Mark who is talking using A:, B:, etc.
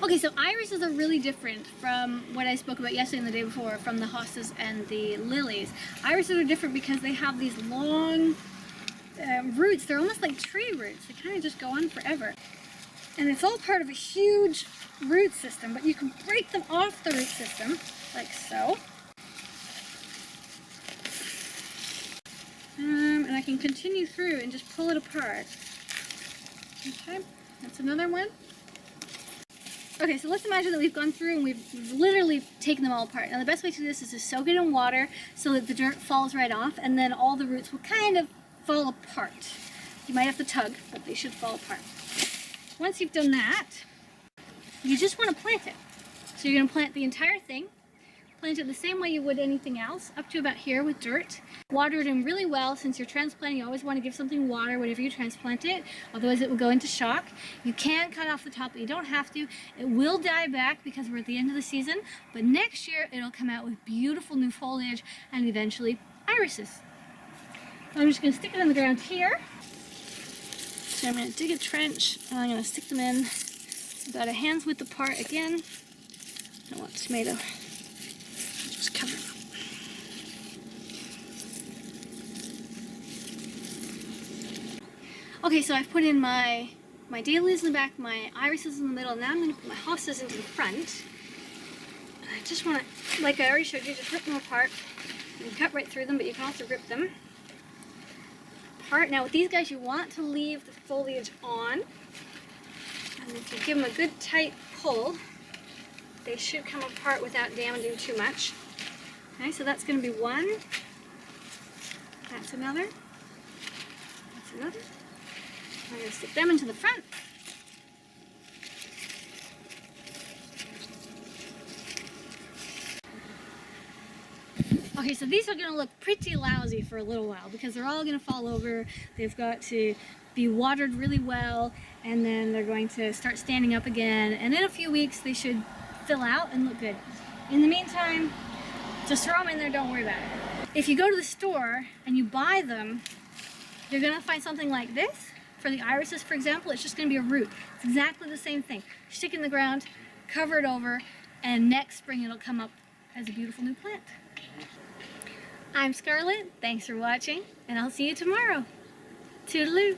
A: Okay, so irises are really different from what I spoke about yesterday and the day before, from the hostas and the lilies. Irises are different because they have these long roots. They're almost like tree roots. They kind of just go on forever. And it's all part of a huge root system, but you can break them off the root system, like so. And I can continue through and just pull it apart. Okay, that's another one. Okay, so let's imagine that we've gone through and we've literally taken them all apart. Now the best way to do this is to soak it in water so that the dirt falls right off, and then all the roots will kind of fall apart. You might have to tug, but they should fall apart. Once you've done that, you just want to plant it. So you're going to plant the entire thing. Plant it the same way you would anything else, up to about here with dirt. Water it in really well. Since you're transplanting, you always want to give something water whenever you transplant it, otherwise it will go into shock. You can cut off the top, but you don't have to. It will die back because we're at the end of the season, but next year it'll come out with beautiful new foliage and eventually irises. I'm just going to stick it in the ground here. So I'm going to dig a trench and I'm going to stick them in about a hand's width apart again. I don't want tomato. Just cover it up. Okay, so I've put in my dahlias in the back, my irises in the middle. Now I'm going to put my hostas into the front. And I just want to, like I already showed you, just rip them apart. You can cut right through them, but you can also rip them apart. Now with these guys, you want to leave the foliage on. And if you give them a good tight pull, they should come apart without damaging too much. Okay, so that's going to be one. That's another. That's another. I'm going to stick them into the front. Okay, so these are going to look pretty lousy for a little while because they're all going to fall over. They've got to be watered really well, and then they're going to start standing up again. And in a few weeks, they should fill out and look good. In the meantime, just throw them in there, don't worry about it. If you go to the store and you buy them, you're going to find something like this. For the irises, for example, it's just going to be a root. It's exactly the same thing. Stick it in the ground, cover it over, and next spring it'll come up as a beautiful new plant. I'm Scarlett, thanks for watching, and I'll see you tomorrow. Toodaloo!